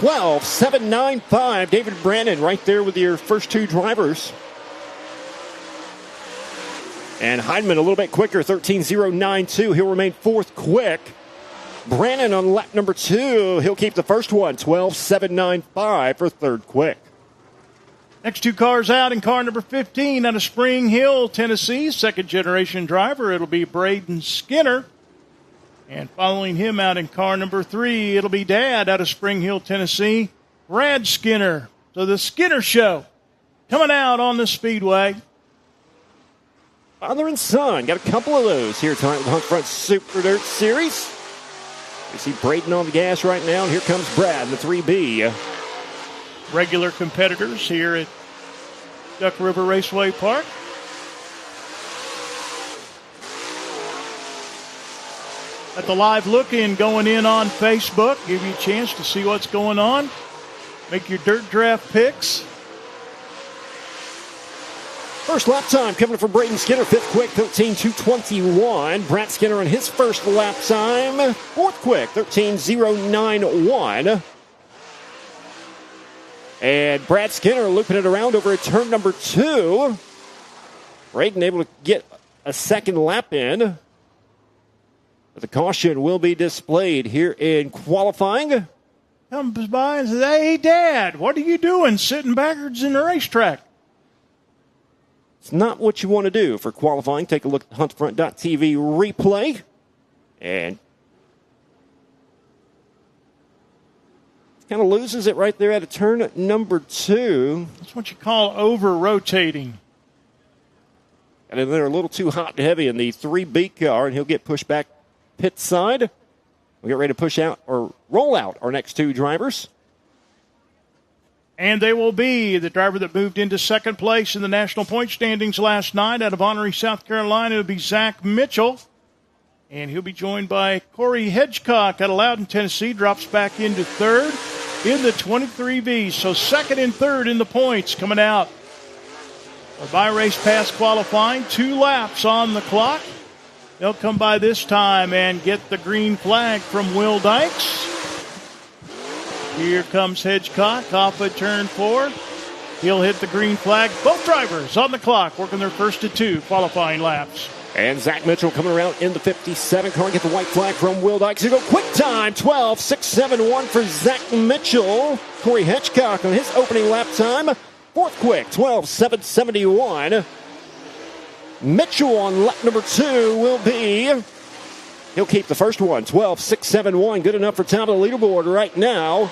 12.795. David Brandon right there with your first two drivers. And Heidemann a little bit quicker, 13.092. He'll remain fourth quick. Brandon on lap number 2. He'll keep the first one, 12.795 for third quick. Next two cars out in car number 15 out of Spring Hill, Tennessee. Second-generation driver, it'll be Braden Skinner. And following him out in car number 3, it'll be Dad out of Spring Hill, Tennessee, Brad Skinner. So the Skinner Show coming out on the Speedway. Father and son, got a couple of those here tonight with Hunt Front Super Dirt Series. You see Braden on the gas right now, and here comes Brad in the 3B. Regular competitors here at Duck River Raceway Park. At the live look-in going in on Facebook, give you a chance to see what's going on. Make your dirt draft picks. First lap time coming from Braden Skinner, fifth quick, 13.221. Brad Skinner on his first lap time, fourth quick, 13.091. And Brad Skinner looping it around over at turn number 2. Braden able to get a second lap in. But the caution will be displayed here in qualifying. Comes by and says, "Hey, Dad, what are you doing sitting backwards in the racetrack?" It's not what you want to do for qualifying. Take a look at huntfront.tv replay. And kind of loses it right there at a turn number 2. That's what you call over-rotating. And then they're a little too hot and heavy in the 3B car, and he'll get pushed back pit side. We'll get ready to push out or roll out our next two drivers. And they will be the driver that moved into second place in the national point standings last night out of Honorary, South Carolina. It'll be Zach Mitchell. And he'll be joined by Corey Hedgecock out of Loudon, Tennessee. Drops back into third in the 23V. So second and third in the points coming out. A by-race pass qualifying. 2 laps on the clock. They'll come by this time and get the green flag from Will Dykes. Here comes Hedgecock off of turn 4. He'll hit the green flag. Both drivers on the clock working their first of 2 qualifying laps. And Zach Mitchell coming around in the 57 car. Get the white flag from Will Dykes. He'll go quick time, 12.671 for Zach Mitchell. Corey Hedgecock on his opening lap time. Fourth quick, 12.771. Mitchell on lap number 2 will be... He'll keep the first one, 12.671. Good enough for top of the leaderboard right now.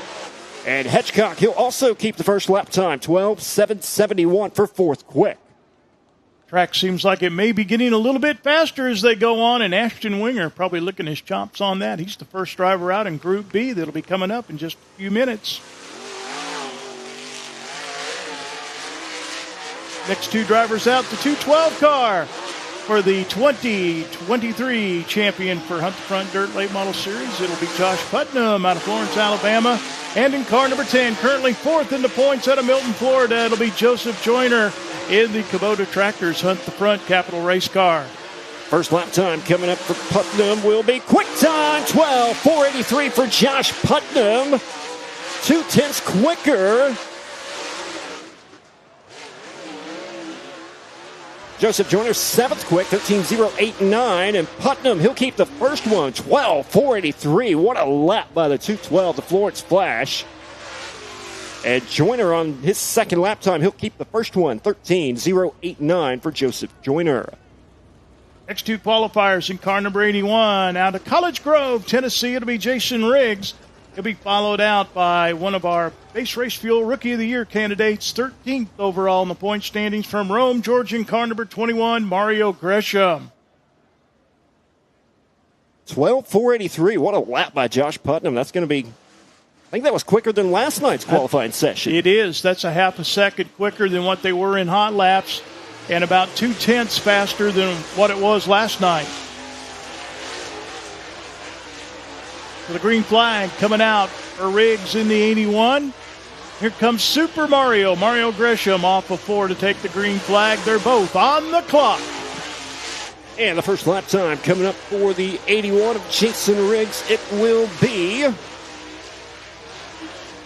And Hedgecock, he'll also keep the first lap time, 12.771 for fourth quick. Track seems like it may be getting a little bit faster as they go on, and Ashton Winger probably licking his chops on that. He's the first driver out in Group B that'll be coming up in just a few minutes. Next two drivers out, the 212 car for the 2023 champion for Hunt the Front Dirt Late Model Series. It'll be Josh Putnam out of Florence, Alabama. And in car number 10, currently fourth in the points out of Milton, Florida, it'll be Joseph Joyner in the Kubota Tractors Hunt the Front Capital Race car. First lap time coming up for Putnam will be quick time, 12.483 for Josh Putnam. 0.2 quicker. Joseph Joyner, seventh quick, 13.089. And Putnam, he'll keep the first one, 12.483. What a lap by the 212, the Florence Flash. And Joyner on his second lap time, he'll keep the first one, 13.089 for Joseph Joyner. Next two qualifiers in car number 81. Out of College Grove, Tennessee, it'll be Jason Riggs. He'll be followed out by one of our Base Race Fuel Rookie of the Year candidates, 13th overall in the point standings from Rome, Georgia, in car number 21, Mario Gresham. 12.483. What a lap by Josh Putnam. That's going to be, I think that was quicker than last night's qualifying session. It is. That's a half a second quicker than what they were in hot laps and about 0.2 faster than what it was last night. So the green flag coming out for Riggs in the 81. Here comes Super Mario Gresham off of 4 to take the green flag. They're both on the clock. And the first lap time coming up for the 81 of Jason Riggs. It will be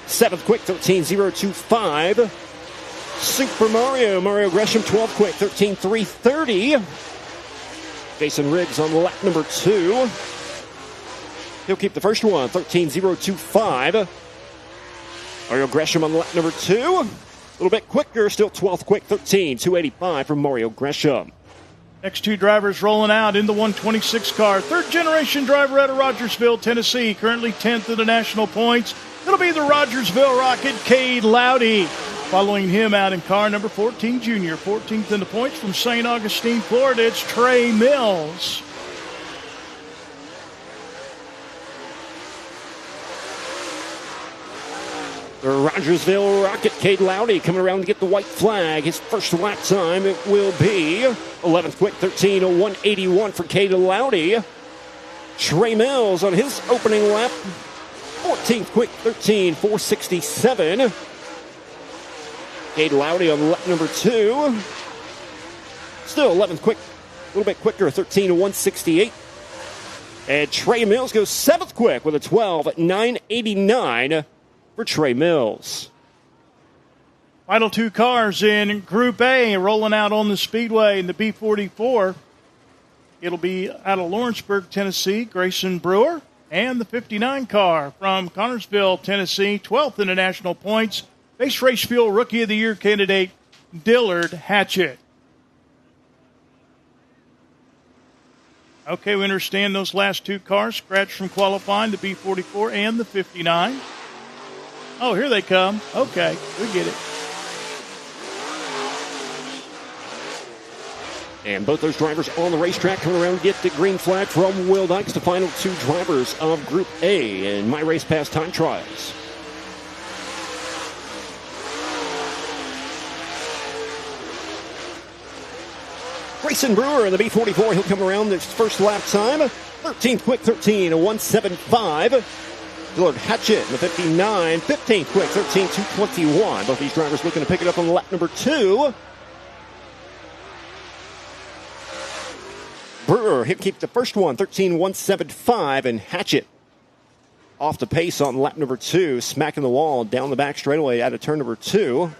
7th quick, 13.025. Super Mario Gresham, 12th quick, 13.330. Jason Riggs on lap number 2. He'll keep the first one, 13.025. Mario Gresham on lap number 2. A little bit quicker, still 12th quick, 13.285 from Mario Gresham. Next two drivers rolling out in the 126 car. Third generation driver out of Rogersville, Tennessee. Currently 10th in the national points. It'll be the Rogersville Rocket, Cade Loudy. Following him out in car number 14, junior. 14th in the points from St. Augustine, Florida. It's Trey Mills. The Rogersville Rocket, Cade Loudy, coming around to get the white flag. His first lap time, it will be 11th quick, 13.0181 for Cade Loudy. Trey Mills on his opening lap, 14th quick, 13.467. Cade Loudy on lap number 2. Still 11th quick, a little bit quicker, 13.168. And Trey Mills goes 7th quick with a 12.989 for Trey Mills. Final two cars in Group A rolling out on the speedway in the B44. It'll be out of Lawrenceburg, Tennessee, Grayson Brewer. And the 59 car from Connorsville, Tennessee, 12th in the national points. Base Race Fuel Rookie of the Year candidate, Dillard Hatchett. Okay, we understand those last two cars scratched from qualifying, the B44 and the 59. Oh, here they come. Okay, we get it. And both those drivers on the racetrack coming around to get the green flag from Will Dykes, the final two drivers of Group A in My Race Pass time trials. Grayson Brewer in the B44, he'll come around this first lap time. 13th quick, 13.175. Dillard Hatchett in the 59, 15th quick, 13.221. Both these drivers looking to pick it up on lap number 2. Brewer, he'll keep the first one, 13.175, and Hatchett off the pace on lap number 2, smacking the wall down the back straightaway out of turn number 2.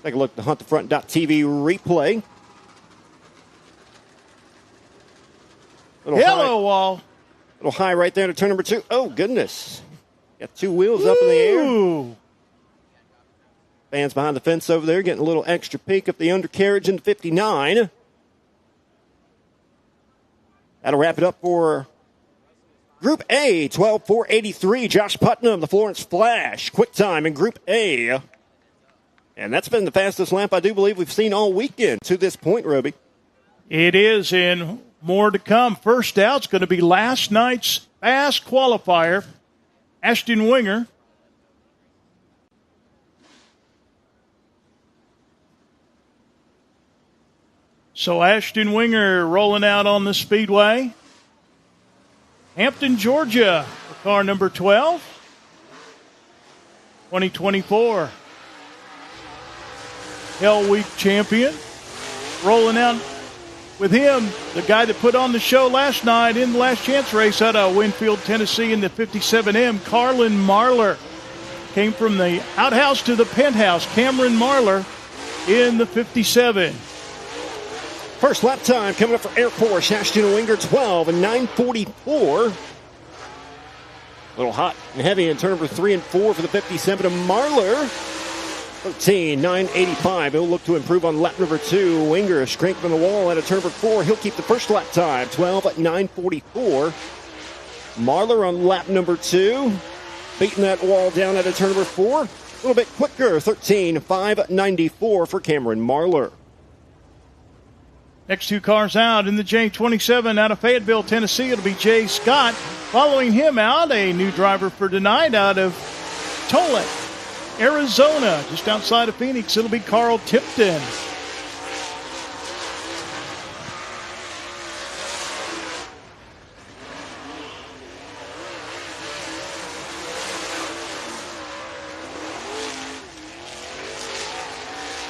Take a look at the HuntTheFront.tv replay. Yellow wall. Little high right there to turn number 2. Oh, goodness. Got two wheels up in the air. Fans behind the fence over there getting a little extra peek of the undercarriage in the 59. That'll wrap it up for Group A, 12.483. Josh Putnam, the Florence Flash. Quick time in Group A. And that's been the fastest lap I do believe we've seen all weekend to this point, Roby. It is, and more to come. First out's going to be last night's fast qualifier, Ashton Winger. So Ashton Winger rolling out on the speedway. Hampton, Georgia, for car number 12, 2024. Hell Week champion. Rolling out with him, the guy that put on the show last night in the last chance race out of Winfield, Tennessee in the 57M, Carlin Marlar. Came from the outhouse to the penthouse, Cameron Marlar in the 57. First lap time coming up for Air Force, Ashton Winger, 12.944. A little hot and heavy in turn number 3 and 4 for the 57 of Marlar. 13.985. He'll look to improve on lap number 2. Winger strength on the wall at a turn number 4. He'll keep the first lap time, 12.944. Marlar on lap number 2. Beating that wall down at a turn number 4. A little bit quicker, 13.594 for Cameron Marlar. Next two cars out in the J27 out of Fayetteville, Tennessee. It'll be Jay Scott. Following him out, a new driver for tonight out of Tolet, Arizona, just outside of Phoenix. It'll be Carl Tipton.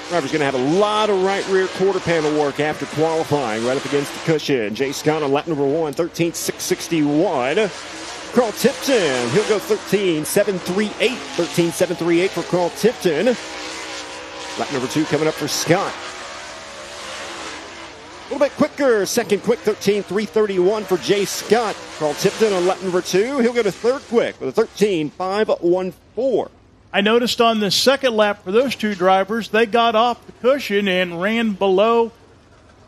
Driver's going to have a lot of right rear quarter panel work after qualifying right up against the cushion. Jay Scott on lap number 1, 13.661. Carl Tipton. He'll go 13.738. 13.738 for Carl Tipton. Lap number 2 coming up for Scott. A little bit quicker. Second quick, 13.331 for Jay Scott. Carl Tipton on lap number 2. He'll go to third quick with a 13.514. I noticed on the second lap for those two drivers, they got off the cushion and ran below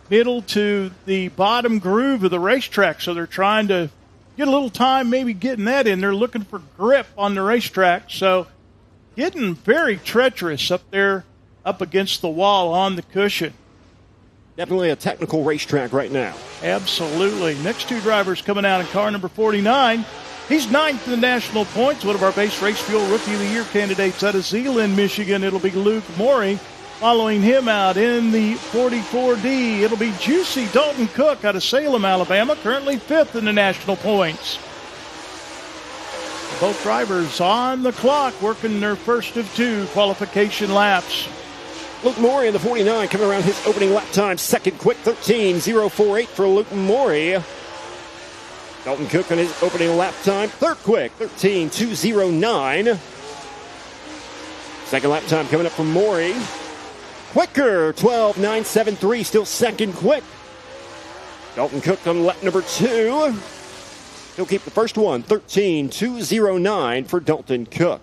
middle to the bottom groove of the racetrack. So they're trying to get a little time maybe getting that in. They're looking for grip on the racetrack. So getting very treacherous up there up against the wall on the cushion. Definitely a technical racetrack right now. Absolutely. Next two drivers coming out in car number 49. He's ninth in the national points. One of our base race fuel Rookie of the Year candidates out of Zeeland, Michigan. It'll be Luke Morey. Following him out in the 44D, it'll be Juicy Dalton Cook out of Salem, Alabama, currently fifth in the national points. Both drivers on the clock working their first of two qualification laps. Luke Morey in the 49 coming around his opening lap time. Second quick, 13.048 for Luke Morey. Dalton Cook on his opening lap time. Third quick, 13.209. Second lap time coming up from Morey. Quicker, 12.973, still second quick. Dalton Cook on lap number 2. He'll keep the first one, 13.209 for Dalton Cook.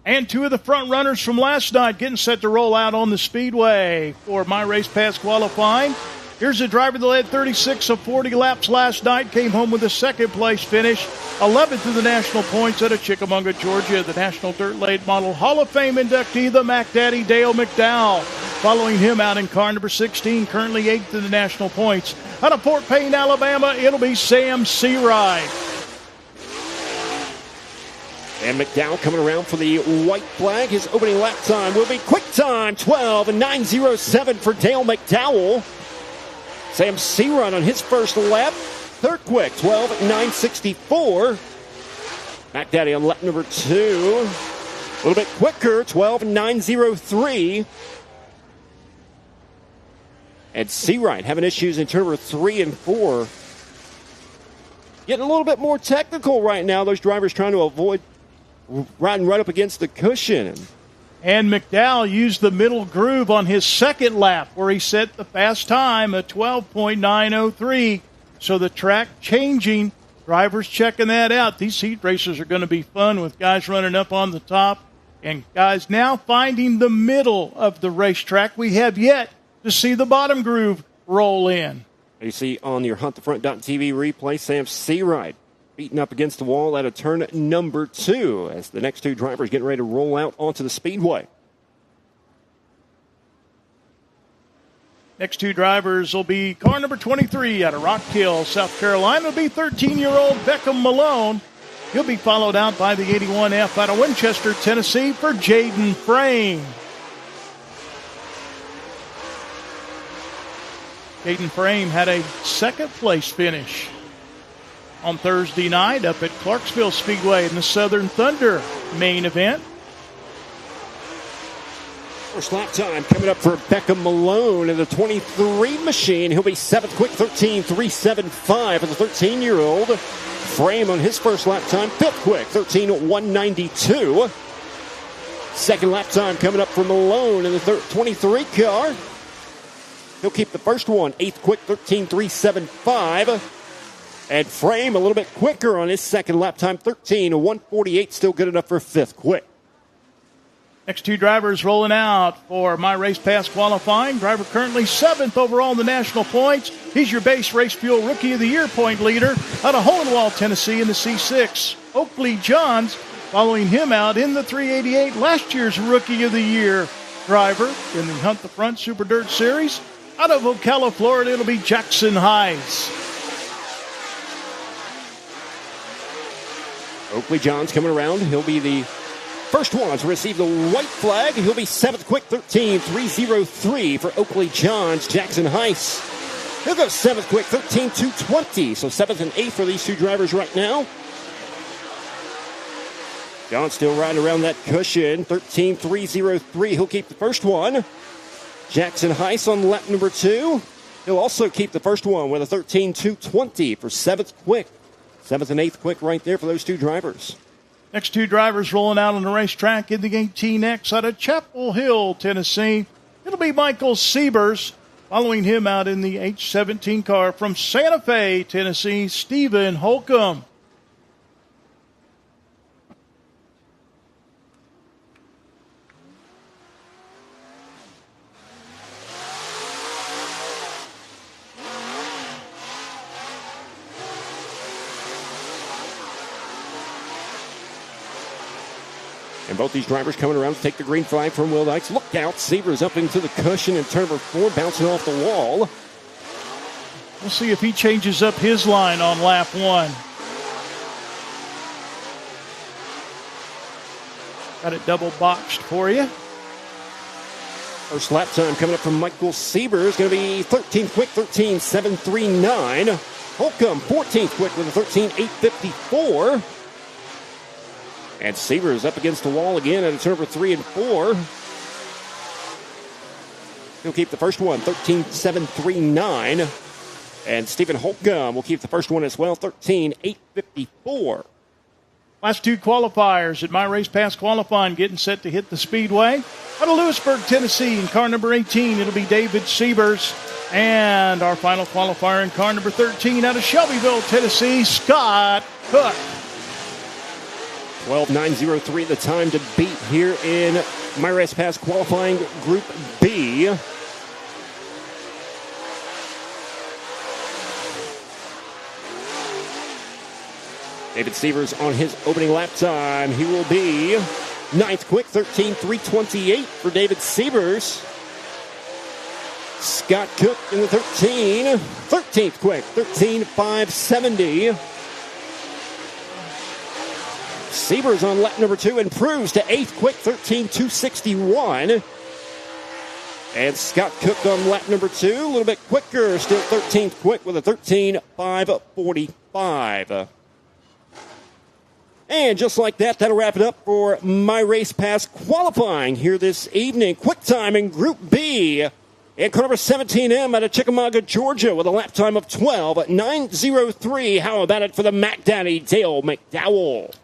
And two of the front runners from last night getting set to roll out on the speedway for My Race Pass qualifying. Here's a driver that led 36 of 40 laps last night, came home with a second-place finish, 11th in the national points out of Chickamauga, Georgia. The National Dirt Late Model Hall of Fame inductee, the Mac Daddy Dale McDowell. Following him out in car number 16, currently 8th in the national points. Out of Fort Payne, Alabama, it'll be Sam Searide. And McDowell coming around for the white flag. His opening lap time will be quick time, 12.907 for Dale McDowell. Sam Searide on his first lap. Third quick, 12.964. Mac Daddy on lap number 2. A little bit quicker, 12.903. And Searide having issues in turn number 3 and 4. Getting a little bit more technical right now. Those drivers trying to avoid riding right up against the cushion. And McDowell used the middle groove on his second lap where he set the fast time at 12.903. So the track changing, drivers checking that out. These heat races are going to be fun with guys running up on the top and guys now finding the middle of the racetrack. We have yet to see the bottom groove roll in. You see on your HuntTheFront.tv replay, Sam Searide beating up against the wall at a turn number 2 as the next two drivers getting ready to roll out onto the speedway. Next two drivers will be car number 23 out of Rock Hill, South Carolina. It'll be 13-year-old Beckham Malone. He'll be followed out by the 81F out of Winchester, Tennessee for Jaden Frame. Jaden Frame had a second-place finish on Thursday night up at Clarksville Speedway in the Southern Thunder main event. First lap time coming up for Beckham Malone in the 23 machine. He'll be 7th quick, 13.375 for the 13-year-old. Frame on his first lap time, 5th quick, 13.192. Second lap time coming up for Malone in the 23 car. He'll keep the first one, 8th quick, 13.375. And Frame a little bit quicker on his second lap time, 13.148, still good enough for 5th quick. Next two drivers rolling out for My Race Pass qualifying. Driver currently 7th overall in the national points. He's your base race fuel Rookie of the Year point leader out of Hohenwald, Tennessee in the C6. Oakley Johns following him out in the 388, last year's Rookie of the Year driver in the Hunt the Front Super Dirt Series. Out of Ocala, Florida, it'll be Jackson Heiss. Oakley Johns coming around. He'll be the first one to receive the white flag. He'll be 7th quick, 13.303 for Oakley Johns. Jackson Heiss. He'll go 7th quick, 13.220. So 7th and 8th for these two drivers right now. John still riding around that cushion, 13.303. He'll keep the first one. Jackson Heiss on lap number 2. He'll also keep the first one with a 13.220 for 7th quick. 7th and 8th quick right there for those two drivers. Next two drivers rolling out on the racetrack in the 18X out of Chapel Hill, Tennessee. It'll be Michael Siebers. Following him out in the H17 car from Santa Fe, Tennessee, Stephen Holcomb. And both these drivers coming around to take the green flag from Will Dykes. Look out, Sievers up into the cushion in turn number 4, bouncing off the wall. We'll see if he changes up his line on lap 1. Got it double boxed for you. First lap time coming up from Michael Siebers. Going to be 13th quick, 13.739. Holcomb, 14th quick with a 13.854. And Siebers up against the wall again at a turn number 3 and 4. He'll keep the first one, 13.739. And Stephen Holcomb will keep the first one as well, 13.854. Last two qualifiers at My Race Pass qualifying, getting set to hit the speedway. Out of Lewisburg, Tennessee, in car number 18, it'll be David Siebers. And our final qualifier in car number 13 out of Shelbyville, Tennessee, Scott Cook. 12.903 the time to beat here in My Race Pass qualifying Group B. David Sievers on his opening lap time. He will be 9th quick, 13.328 for David Sievers. Scott Cook in the 13th quick, 13.570. Siebers on lap number 2 improves to 8th quick, 13.261. And Scott Cook on lap number 2, a little bit quicker, still 13th quick with a 13.545. And just like that, that'll wrap it up for My Race Pass qualifying here this evening. Quick time in Group B. And car number 17M out of Chickamauga, Georgia, with a lap time of 12.903. How about it for the Mac Daddy, Dale McDowell?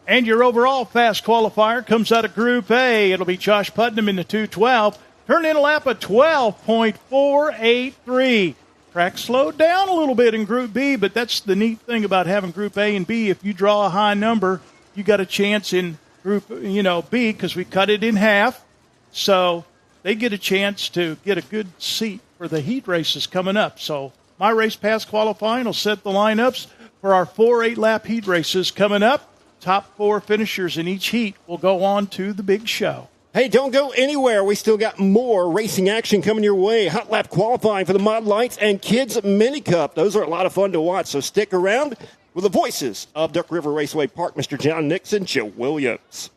And your overall fast qualifier comes out of Group A. It'll be Josh Putnam in the 212. Turned in a lap of 12.483. Track slowed down a little bit in Group B, but that's the neat thing about having Group A and B. If you draw a high number, you got a chance in Group B because we cut it in half. So they get a chance to get a good seat for the heat races coming up. So My Race Pass qualifying will set the lineups for our 4 8-lap heat races coming up. Top 4 finishers in each heat will go on to the big show. Hey, don't go anywhere. We still got more racing action coming your way. Hot lap qualifying for the Mod Lights and Kids Mini Cup. Those are a lot of fun to watch, so stick around with the voices of Duck River Raceway Park, Mr. John Nixon, Joe Williams.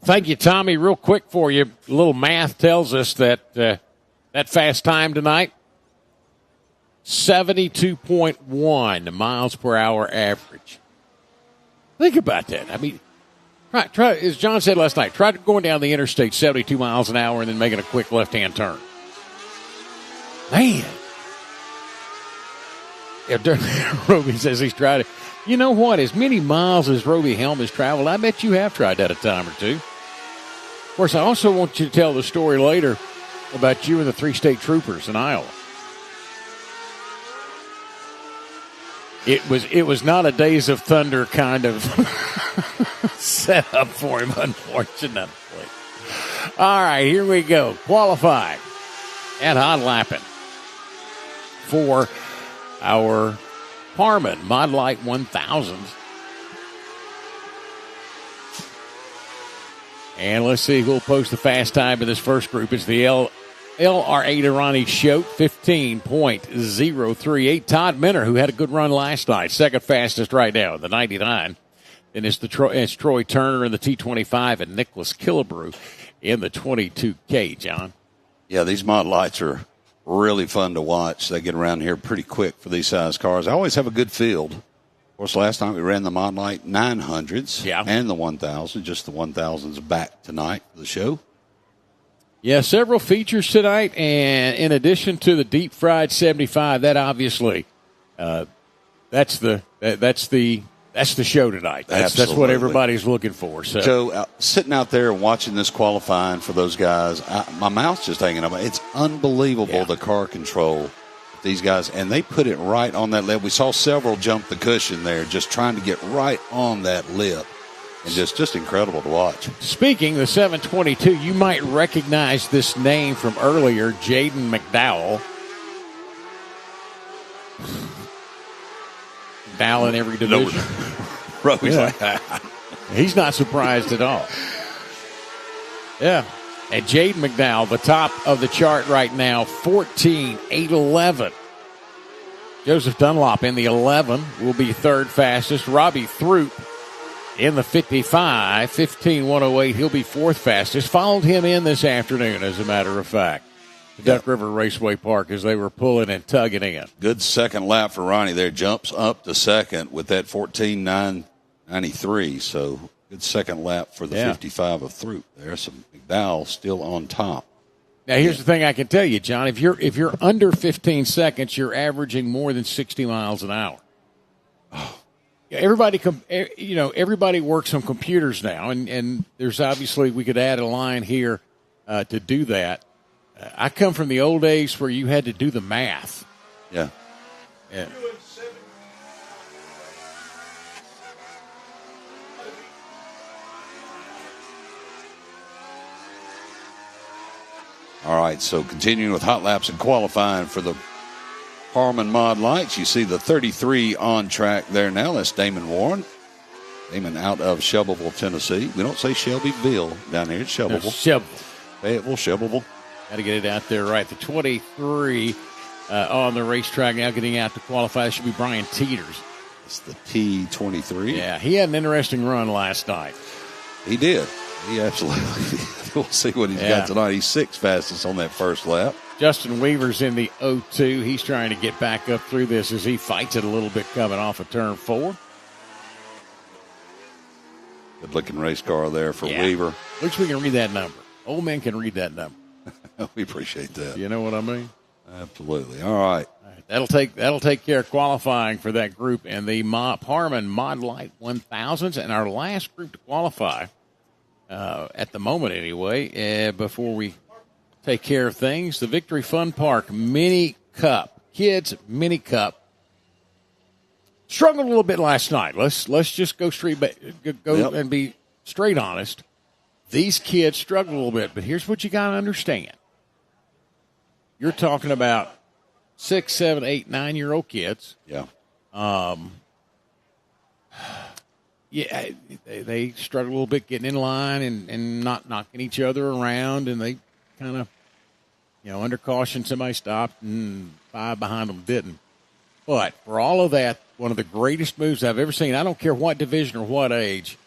Thank you, Tommy. Real quick for you, a little math tells us that that fast time tonight, 72.1 miles per hour average. Think about that. I mean, try, as John said last night, try going down the interstate 72 miles an hour and then making a quick left-hand turn. Man. Roby says he's tried it. You know what? As many miles as Roby Helm has traveled, I bet you have tried that a time or two. Of course, I also want you to tell the story later about you and the 3 state troopers in Iowa. It was not a Days of Thunder kind of set up for him, unfortunately. All right, here we go. Qualifying and hot lapping for our Harman Mod Light 1000s. And let's see who'll post the fast time in this first group. It's the LR8 Irani Shote, 15.038. Todd Minner, who had a good run last night, second fastest right now, the 99. And it's Troy Turner in the T25 and Nicholas Killebrew in the 22K, John. Yeah, these Mod Lights are really fun to watch. They get around here pretty quick for these size cars. I always have a good field. Of course, last time we ran the Mod Light 900s and the 1000, just the 1000s back tonight for the show. Yeah, several features tonight, and in addition to the deep fried 75, that obviously That's the show tonight. That's what everybody's looking for. So, Joe, sitting out there and watching this qualifying for those guys, my mouth's just hanging up. It's unbelievable the car control of these guys, and they put it right on that lip. We saw several jump the cushion there, just trying to get right on that lip, and just incredible to watch. Speaking the 722, you might recognize this name from earlier, Jaden McDowell. McDowell in every division. He's not surprised at all. Yeah. And Jaden McDowell, the top of the chart right now, 14.811. Joseph Dunlop in the 11 will be third fastest. Robbie Throop in the 55, 15.108. He'll be fourth fastest. Followed him in this afternoon, as a matter of fact. Duck River Raceway Park as they were pulling and tugging in. Good second lap for Ronnie there. Jumps up to second with that 14.993. So good second lap for the 55 of Throop there. So McDowell still on top. Now here's the thing I can tell you, John. If you're under 15 seconds, you're averaging more than 60 miles an hour. Oh. Everybody works on computers now, and there's obviously we could add a line here to do that. I come from the old days where you had to do the math. Yeah. All right, so continuing with hot laps and qualifying for the Harmon Mod Lights. You see the 33 on track there now. That's Damon Warren. Damon out of Shelbyville, Tennessee. We don't say Shelbyville down here. It's Shelbyville. No, Shelbyville. Fayetteville, Shelbyville. Got to get it out there right. The 23 on the racetrack now getting out to qualify. That should be Brian Teeters. It's the T23. Yeah, he had an interesting run last night. He did. He absolutely did. We'll see what he's got tonight. He's sixth fastest on that first lap. Justin Weaver's in the 02. He's trying to get back up through this as he fights it a little bit coming off of turn 4. Good-looking race car there for Weaver. Looks we can read that number. Old men can read that number. We appreciate that. You know what I mean? Absolutely. All right. That'll take care of qualifying for that group and the Harmon Mod Light 1000s. And our last group to qualify, at the moment anyway, before we take care of things, the Victory Fun Park Mini Cup. Kids Mini Cup. Struggled a little bit last night. Let's just go and be straight honest. These kids struggled a little bit, but here's what you got to understand. You're talking about 6, 7, 8, 9-year-old kids. Yeah. They struggle a little bit getting in line and not knocking each other around, and they kind of, under caution, somebody stopped and 5 behind them didn't. But for all of that, one of the greatest moves I've ever seen, I don't care what division or what age,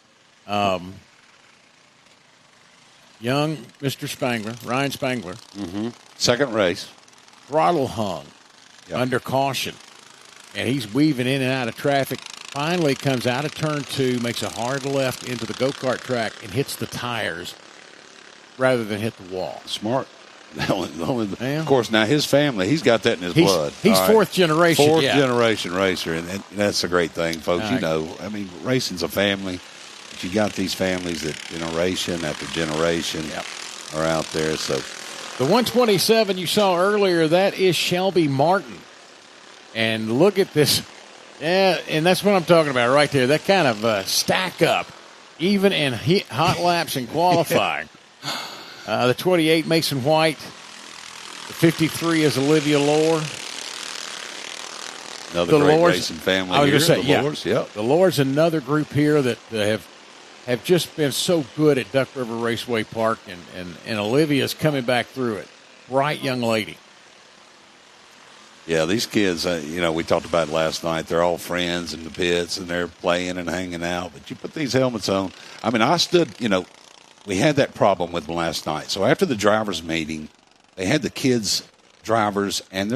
young Mr. Spangler, Ryan Spangler. Mm-hmm. Second race. Throttle hung under caution. And he's weaving in and out of traffic. Finally comes out of turn 2, makes a hard left into the go-kart track and hits the tires rather than hit the wall. Smart. Of course, now his family, he's got that in his blood. He's fourth generation. Fourth generation racer, and that's a great thing, folks. Racing's a family. But you got these families that generation after generation are out there. So the 127 you saw earlier, that is Shelby Martin. And look at this. Yeah, and that's what I'm talking about right there. That kind of stack up, even in hot laps and qualifying. The 28, Mason White. The 53 is Olivia Lohr. Another great racing family. I was going to say, Lohr's, the Lohr's another group here that have just been so good at Duck River Raceway Park, and Olivia's coming back through it. Bright young lady. Yeah, these kids, we talked about it last night. They're all friends in the pits, and they're playing and hanging out. But you put these helmets on. I mean, I stood, we had that problem with them last night. So after the drivers' meeting, they had the kids, drivers, and